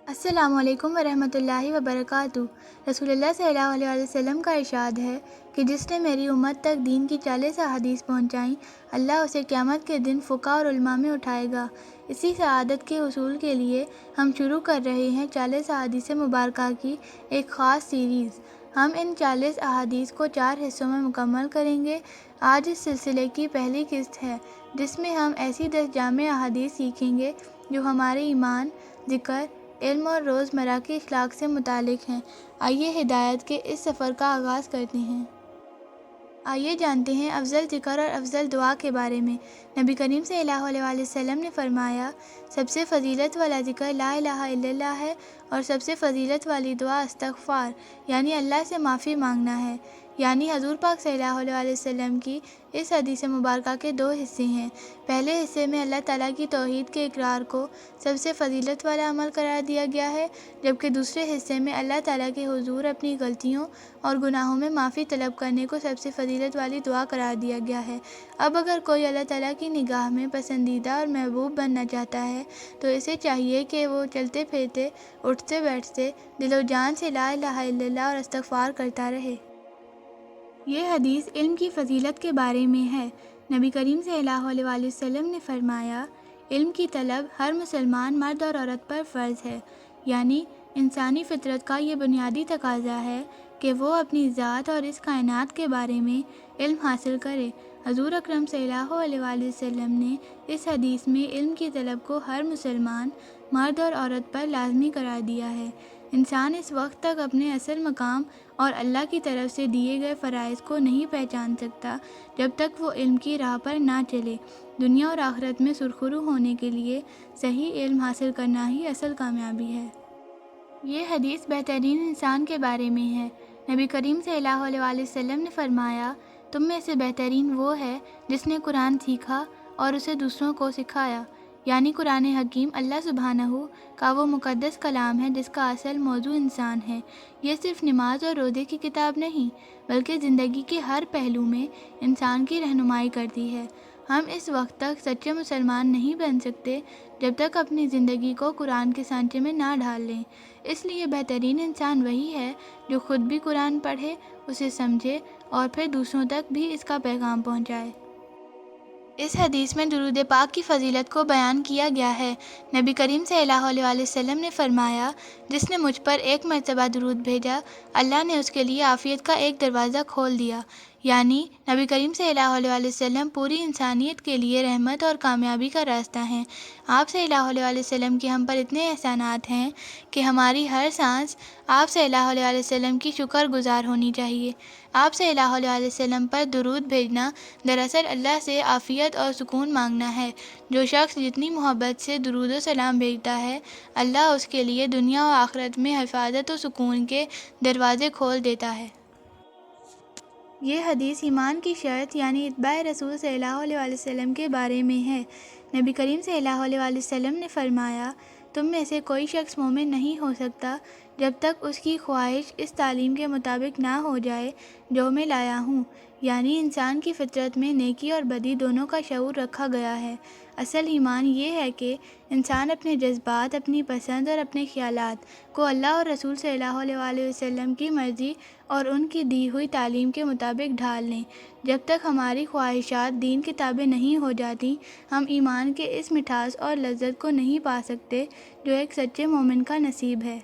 السلام علیکم ورحمۃ اللہ وبرکاتہ۔ رسول اللہ صلی اللہ علیہ وسلم کا ارشاد ہے کہ جس نے میری امت تک دین کی 40 احادیث پہنچائیں، اللہ اسے قیامت کے دن فقہاء اور علماء میں اٹھائے گا۔ اسی سعادت کے حصول کے لیے ہم شروع کر رہے ہیں 40 احادیث مبارکہ کی ایک خاص سیریز۔ ہم ان 40 احادیث کو 4 حصوں میں مکمل کریں گے۔ آج اس سلسلے کی پہلی قسط ہے جس میں ہم ایسی 10 جامع احادیث سیکھیں گے جو ہمارے ایمان، ذکر، علم اور روزمرہ کے اخلاق سے متعلق ہیں۔ آئیے ہدایت کے اس سفر کا آغاز کرتے ہیں۔ آئیے جانتے ہیں افضل ذکر اور افضل دعا کے بارے میں۔ نبی کریم صلی اللہ علیہ وسلم نے فرمایا، سب سے فضیلت والا ذکر لا الہ الا اللہ ہے اور سب سے فضیلت والی دعا استغفار یعنی اللہ سے معافی مانگنا ہے۔ یعنی حضور پاک صلی اللہ علیہ وسلم کی اس حدیث مبارکہ کے 2 حصے ہیں۔ پہلے حصے میں اللہ تعالیٰ کی توحید کے اقرار کو سب سے فضیلت والا عمل قرار دیا گیا ہے، جبکہ دوسرے حصے میں اللہ تعالیٰ کے حضور اپنی غلطیوں اور گناہوں میں معافی طلب کرنے کو سب سے فضیلت والی دعا قرار دیا گیا ہے۔ اب اگر کوئی اللہ تعالیٰ کی نگاہ میں پسندیدہ اور محبوب بننا چاہتا ہے تو اسے چاہیے کہ وہ چلتے پھرتے، اٹھتے بیٹھتے دل و جان سے لا الہ الا اللہ اور استغفار کرتا رہے۔ یہ حدیث علم کی فضیلت کے بارے میں ہے۔ نبی کریم صلی اللہ علیہ وسلم نے فرمایا، علم کی طلب ہر مسلمان مرد اور عورت پر فرض ہے۔ یعنی انسانی فطرت کا یہ بنیادی تقاضا ہے کہ وہ اپنی ذات اور اس کائنات کے بارے میں علم حاصل کرے۔ حضور اکرم صلی اللہ علیہ وسلم نے اس حدیث میں علم کی طلب کو ہر مسلمان مرد اور عورت پر لازمی قرار دیا ہے۔ انسان اس وقت تک اپنے اصل مقام اور اللہ کی طرف سے دیے گئے فرائض کو نہیں پہچان سکتا جب تک وہ علم کی راہ پر نہ چلے۔ دنیا اور آخرت میں سرخرو ہونے کے لیے صحیح علم حاصل کرنا ہی اصل کامیابی ہے۔ یہ حدیث بہترین انسان کے بارے میں ہے۔ نبی کریم صلی اللہ علیہ وسلم نے فرمایا، تم میں سے بہترین وہ ہے جس نے قرآن سیکھا اور اسے دوسروں کو سکھایا۔ یعنی قرآن حکیم اللہ سبحانہ کا وہ مقدس کلام ہے جس کا اصل موضوع انسان ہے۔ یہ صرف نماز اور روزے کی کتاب نہیں بلکہ زندگی کے ہر پہلو میں انسان کی رہنمائی کرتی ہے۔ ہم اس وقت تک سچے مسلمان نہیں بن سکتے جب تک اپنی زندگی کو قرآن کے سانچے میں نہ ڈھال لیں۔ اس لیے بہترین انسان وہی ہے جو خود بھی قرآن پڑھے، اسے سمجھے اور پھر دوسروں تک بھی اس کا پیغام پہنچائے۔ اس حدیث میں درود پاک کی فضیلت کو بیان کیا گیا ہے۔ نبی کریم صلی اللہ علیہ وسلم نے فرمایا، جس نے مجھ پر 1 مرتبہ درود بھیجا، اللہ نے اس کے لیے عافیت کا ایک دروازہ کھول دیا۔ یعنی نبی کریم صلی اللہ علیہ وسلم پوری انسانیت کے لیے رحمت اور کامیابی کا راستہ ہیں۔ آپ صلی اللہ علیہ وسلم کے ہم پر اتنے احسانات ہیں کہ ہماری ہر سانس آپ صلی اللہ علیہ وسلم کی شکر گزار ہونی چاہیے۔ آپ صلی اللہ علیہ وسلم پر درود بھیجنا دراصل اللہ سے عافیت اور سکون مانگنا ہے۔ جو شخص جتنی محبت سے درود و سلام بھیجتا ہے، اللہ اس کے لیے دنیا و آخرت میں حفاظت و سکون کے دروازے کھول دیتا ہے۔ یہ حدیث ایمان کی شرط یعنی اتباع رسول صلی اللہ علیہ وسلم کے بارے میں ہے۔ نبی کریم صلی اللہ علیہ وسلم نے فرمایا، تم میں سے کوئی شخص مومن نہیں ہو سکتا جب تک اس کی خواہش اس تعلیم کے مطابق نہ ہو جائے جو میں لایا ہوں۔ یعنی انسان کی فطرت میں نیکی اور بدی دونوں کا شعور رکھا گیا ہے۔ اصل ایمان یہ ہے کہ انسان اپنے جذبات، اپنی پسند اور اپنے خیالات کو اللہ اور رسول صلی اللہ علیہ وسلم کی مرضی اور ان کی دی ہوئی تعلیم کے مطابق ڈھال لیں۔ جب تک ہماری خواہشات دین کے تابع نہیں ہو جاتی، ہم ایمان کے اس مٹھاس اور لذت کو نہیں پا سکتے جو ایک سچے مومن کا نصیب ہے۔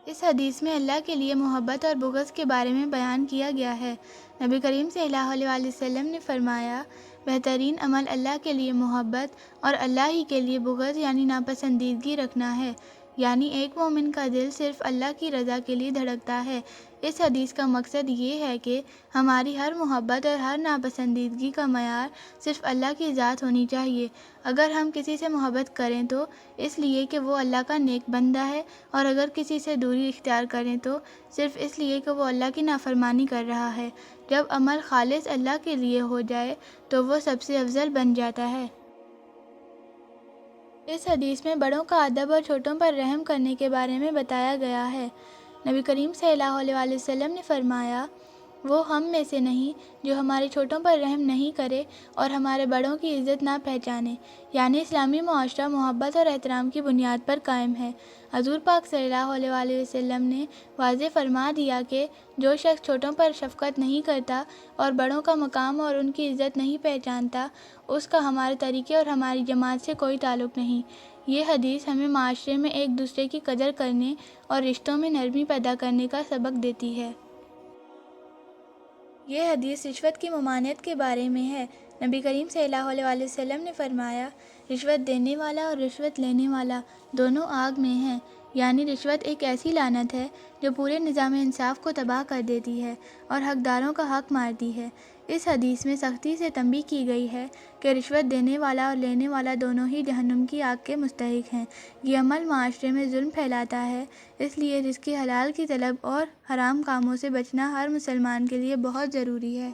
اس حدیث میں اللہ کے لیے محبت اور بغض کے بارے میں بیان کیا گیا ہے۔ نبی کریم صلی اللہ علیہ وسلم نے فرمایا، بہترین عمل اللہ کے لیے محبت اور اللہ ہی کے لیے بغض یعنی ناپسندیدگی رکھنا ہے۔ یعنی ایک مومن کا دل صرف اللہ کی رضا کے لیے دھڑکتا ہے۔ اس حدیث کا مقصد یہ ہے کہ ہماری ہر محبت اور ہر ناپسندیدگی کا معیار صرف اللہ کی ذات ہونی چاہیے۔ اگر ہم کسی سے محبت کریں تو اس لیے کہ وہ اللہ کا نیک بندہ ہے، اور اگر کسی سے دوری اختیار کریں تو صرف اس لیے کہ وہ اللہ کی نافرمانی کر رہا ہے۔ جب عمل خالص اللہ کے لیے ہو جائے تو وہ سب سے افضل بن جاتا ہے۔ اس حدیث میں بڑوں کا ادب اور چھوٹوں پر رحم کرنے کے بارے میں بتایا گیا ہے۔ نبی کریم صلی اللہ علیہ وسلم نے فرمایا، وہ ہم میں سے نہیں جو ہمارے چھوٹوں پر رحم نہیں کرے اور ہمارے بڑوں کی عزت نہ پہچانے، یعنی اسلامی معاشرہ محبت اور احترام کی بنیاد پر قائم ہے۔ حضور پاک صلی اللہ علیہ وآلہ وسلم نے واضح فرما دیا کہ جو شخص چھوٹوں پر شفقت نہیں کرتا اور بڑوں کا مقام اور ان کی عزت نہیں پہچانتا، اس کا ہمارے طریقے اور ہماری جماعت سے کوئی تعلق نہیں۔ یہ حدیث ہمیں معاشرے میں ایک دوسرے کی قدر کرنے اور رشتوں میں نرمی پیدا کرنے کا سبق دیتی ہے۔ یہ حدیث رشوت کی ممانعت کے بارے میں ہے۔ نبی کریم صلی اللہ علیہ وآلہ وسلم نے فرمایا، رشوت دینے والا اور رشوت لینے والا دونوں آگ میں ہیں، یعنی رشوت ایک ایسی لعنت ہے جو پورے نظام انصاف کو تباہ کر دیتی ہے اور حقداروں کا حق مارتی ہے۔ اس حدیث میں سختی سے تنبیہ کی گئی ہے کہ رشوت دینے والا اور لینے والا دونوں ہی جہنم کی آگ کے مستحق ہیں۔ یہ عمل معاشرے میں ظلم پھیلاتا ہے، اس لیے رزق حلال کی طلب اور حرام کاموں سے بچنا ہر مسلمان کے لیے بہت ضروری ہے۔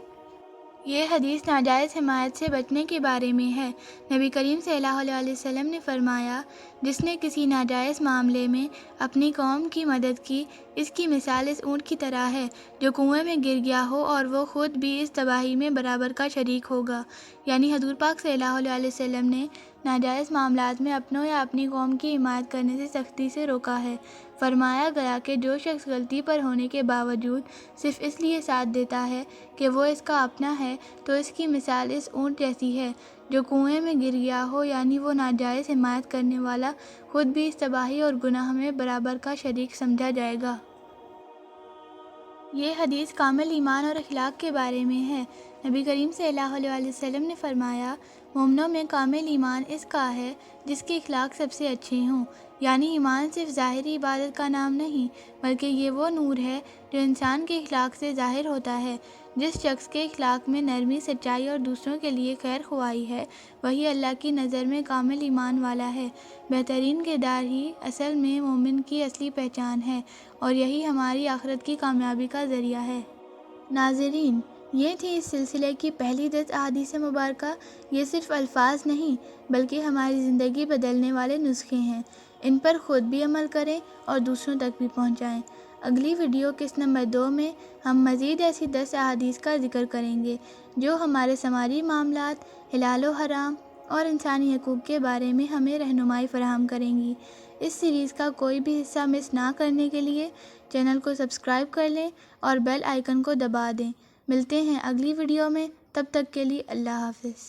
یہ حدیث ناجائز حمایت سے بچنے کے بارے میں ہے۔ نبی کریم صلی اللہ علیہ وسلم نے فرمایا، جس نے کسی ناجائز معاملے میں اپنی قوم کی مدد کی، اس کی مثال اس اونٹ کی طرح ہے جو کنویں میں گر گیا ہو اور وہ خود بھی اس تباہی میں برابر کا شریک ہوگا۔ یعنی حضور پاک صلی اللہ علیہ وسلم نے ناجائز معاملات میں اپنوں یا اپنی قوم کی حمایت کرنے سے سختی سے روکا ہے۔ فرمایا گیا کہ جو شخص غلطی پر ہونے کے باوجود صرف اس لیے ساتھ دیتا ہے کہ وہ اس کا اپنا ہے، تو اس کی مثال اس اونٹ جیسی ہے جو کنویں میں گر گیا ہو، یعنی وہ ناجائز حمایت کرنے والا خود بھی اس تباہی اور گناہ میں برابر کا شریک سمجھا جائے گا۔ یہ حدیث کامل ایمان اور اخلاق کے بارے میں ہے۔ نبی کریم صلی اللہ علیہ وسلم نے فرمایا، مومنوں میں کامل ایمان اس کا ہے جس کے اخلاق سب سے اچھے ہوں۔ یعنی ایمان صرف ظاہری عبادت کا نام نہیں، بلکہ یہ وہ نور ہے جو انسان کے اخلاق سے ظاہر ہوتا ہے۔ جس شخص کے اخلاق میں نرمی، سچائی اور دوسروں کے لیے خیر خواہی ہے، وہی اللہ کی نظر میں کامل ایمان والا ہے۔ بہترین کردار ہی اصل میں مومن کی اصلی پہچان ہے اور یہی ہماری آخرت کی کامیابی کا ذریعہ ہے۔ ناظرین، یہ تھی اس سلسلے کی پہلی 10 احادیث مبارکہ۔ یہ صرف الفاظ نہیں بلکہ ہماری زندگی بدلنے والے نسخے ہیں۔ ان پر خود بھی عمل کریں اور دوسروں تک بھی پہنچائیں۔ اگلی ویڈیو قسط نمبر 2 میں ہم مزید ایسی 10 احادیث کا ذکر کریں گے جو ہمارے سماجی معاملات، حلال و حرام اور انسانی حقوق کے بارے میں ہمیں رہنمائی فراہم کریں گی۔ اس سیریز کا کوئی بھی حصہ مس نہ کرنے کے لیے چینل کو سبسکرائب کر لیں اور بیل آئیکن کو دبا دیں۔ ملتے ہیں اگلی ویڈیو میں، تب تک کے لیے اللہ حافظ۔